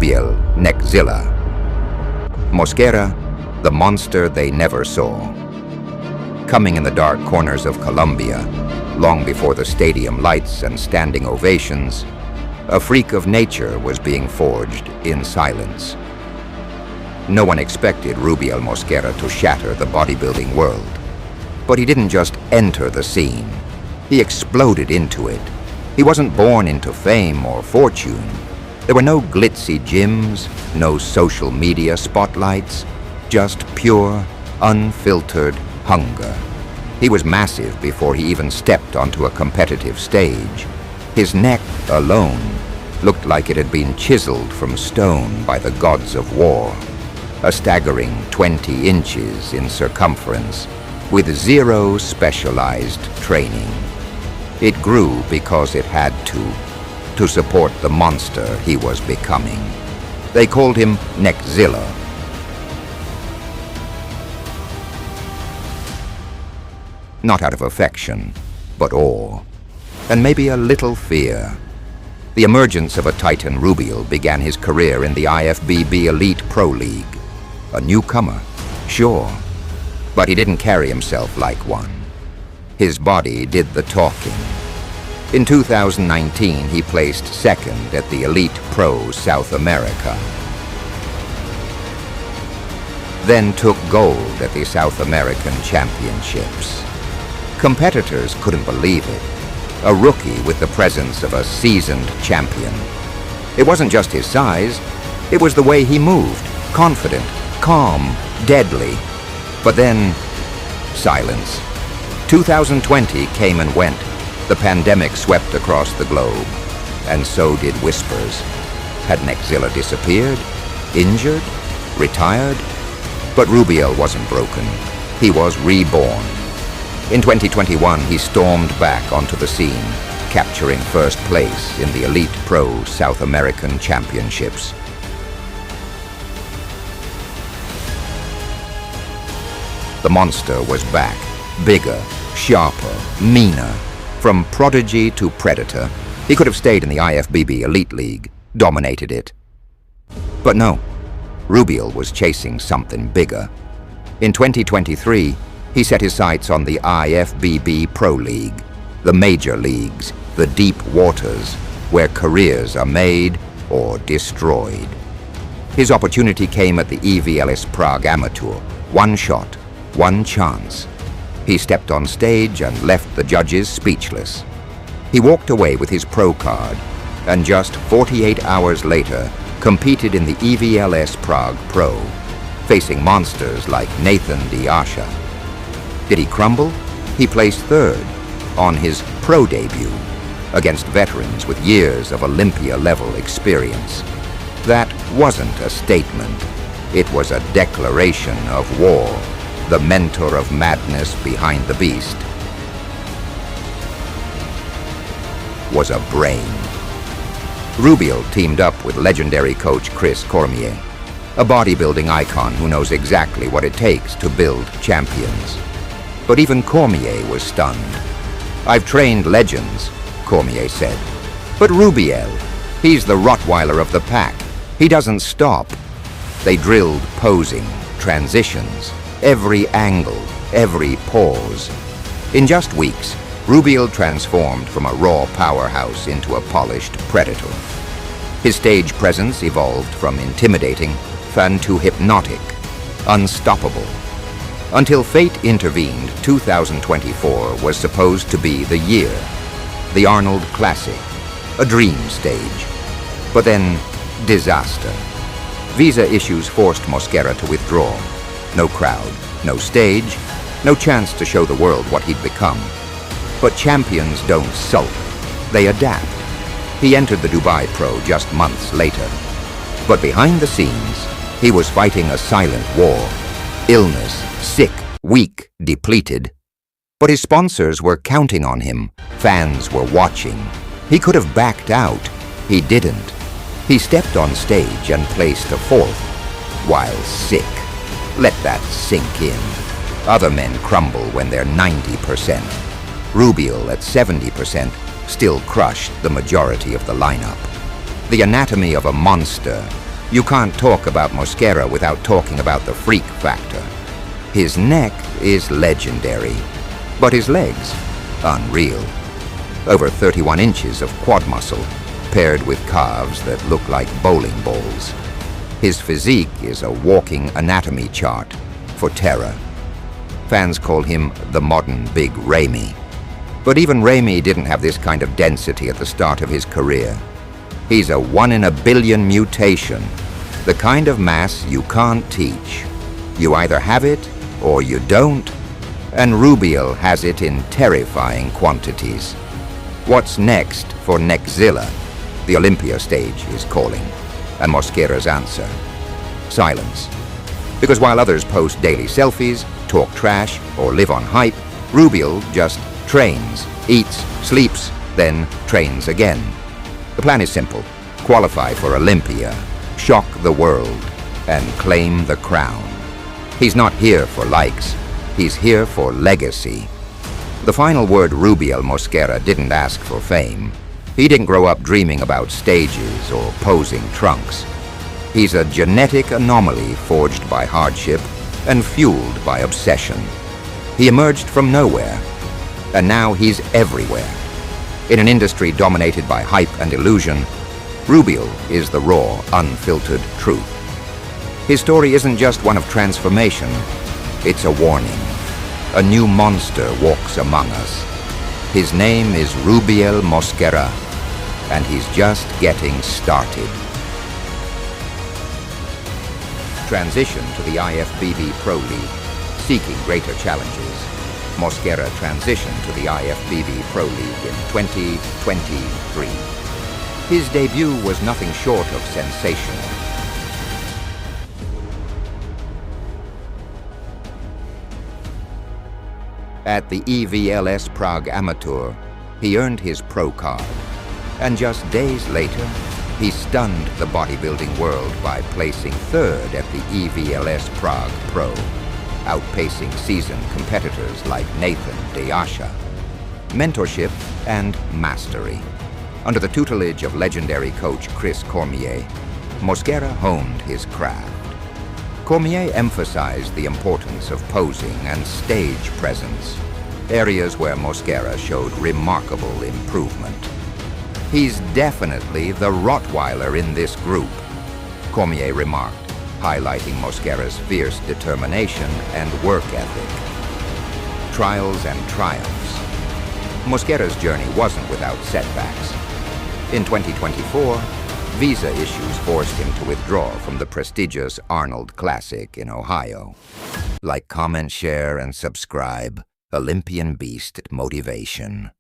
Rubiel Mosquera. Mosquera, the monster they never saw. Coming in the dark corners of Colombia, long before the stadium lights and standing ovations, a freak of nature was being forged in silence. No one expected Rubiel Mosquera to shatter the bodybuilding world. But he didn't just enter the scene. He exploded into it. He wasn't born into fame or fortune. There were no glitzy gyms, no social media spotlights, just pure, unfiltered hunger. He was massive before he even stepped onto a competitive stage. His neck alone looked like it had been chiseled from stone by the gods of war. A staggering 20 inches in circumference, with zero specialized training. It grew because it had to support the monster he was becoming. They called him Neckzilla. Not out of affection, but awe, and maybe a little fear. The emergence of a Titan Rubiel began his career in the IFBB Elite Pro League. A newcomer, sure, but he didn't carry himself like one. His body did the talking. In 2019, he placed second at the Elite Pro South America. Then took gold at the South American Championships. Competitors couldn't believe it. A rookie with the presence of a seasoned champion. It wasn't just his size, it was the way he moved, confident, calm, deadly. But then, silence. 2020 came and went. The pandemic swept across the globe, and so did whispers. Had Neckzilla disappeared? Injured? Retired? But Rubiel wasn't broken. He was reborn. In 2021, he stormed back onto the scene, capturing first place in the Elite Pro South American Championships. The monster was back, bigger, sharper, meaner. From prodigy to predator, he could have stayed in the IFBB Elite League, dominated it. But no, Rubiel was chasing something bigger. In 2023, he set his sights on the IFBB Pro League, the major leagues, the deep waters, where careers are made or destroyed. His opportunity came at the EVLS Prague Amateur. One shot, one chance. He stepped on stage and left the judges speechless. He walked away with his pro card, and just 48 hours later, competed in the EVLS Prague Pro, facing monsters like Nathan Diasha. Did he crumble? He placed third on his pro debut against veterans with years of Olympia-level experience. That wasn't a statement. It was a declaration of war. The mentor of madness behind the beast was a brain. Rubiel teamed up with legendary coach Chris Cormier, a bodybuilding icon who knows exactly what it takes to build champions. But even Cormier was stunned. "I've trained legends," Cormier said. "But Rubiel, he's the Rottweiler of the pack. He doesn't stop." They drilled posing, transitions, every angle, every pause. In just weeks, Rubiel transformed from a raw powerhouse into a polished predator. His stage presence evolved from intimidating to hypnotic, unstoppable. Until fate intervened, 2024 was supposed to be the year. The Arnold Classic, a dream stage. But then, disaster. Visa issues forced Mosquera to withdraw. No crowd, no stage, no chance to show the world what he'd become. But champions don't sulk, they adapt. He entered the Dubai Pro just months later. But behind the scenes, he was fighting a silent war. Illness, sick, weak, depleted. But his sponsors were counting on him. Fans were watching. He could have backed out. He didn't. He stepped on stage and placed a fourth, while sick. Let that sink in. Other men crumble when they're 90%. Rubiel, at 70%, still crushed the majority of the lineup. The anatomy of a monster, You can't talk about Mosquera without talking about the freak factor. His neck is legendary, but his legs, unreal. Over 31 inches of quad muscle, paired with calves that look like bowling balls. His physique is a walking anatomy chart for terror. Fans call him the modern Big Ramy. But even Ramy didn't have this kind of density at the start of his career. He's a 1 in a billion mutation, the kind of mass you can't teach. You either have it or you don't, and Rubiel has it in terrifying quantities. What's next for Nexzilla? The Olympia stage is calling, and Mosquera's answer: silence. Because while others post daily selfies, talk trash, or live on hype, Rubiel just trains, eats, sleeps, then trains again. The plan is simple: qualify for Olympia, shock the world, and claim the crown. He's not here for likes, he's here for legacy. The final word: Rubiel Mosquera didn't ask for fame. He didn't grow up dreaming about stages or posing trunks. He's a genetic anomaly forged by hardship and fueled by obsession. He emerged from nowhere, and now he's everywhere. In an industry dominated by hype and illusion, Rubiel is the raw, unfiltered truth. His story isn't just one of transformation, it's a warning. A new monster walks among us. His name is Rubiel Mosquera, and he's just getting started. Transition to the IFBB Pro League, seeking greater challenges. Mosquera transitioned to the IFBB Pro League in 2023. His debut was nothing short of sensational. At the EVLS Prague Amateur, he earned his pro card, and just days later, he stunned the bodybuilding world by placing third at the EVLS Prague Pro, outpacing seasoned competitors like Nathan Deasha. Mentorship and mastery. Under the tutelage of legendary coach Chris Cormier, Mosquera honed his craft. Cormier emphasized the importance of posing and stage presence, areas where Mosquera showed remarkable improvement. He's definitely the Rottweiler in this group, Cormier remarked, highlighting Mosquera's fierce determination and work ethic. Trials and triumphs. Mosquera's journey wasn't without setbacks. In 2024, visa issues forced him to withdraw from the prestigious Arnold Classic in Ohio. Like, comment, share, and subscribe. Olympian Beast Motivation.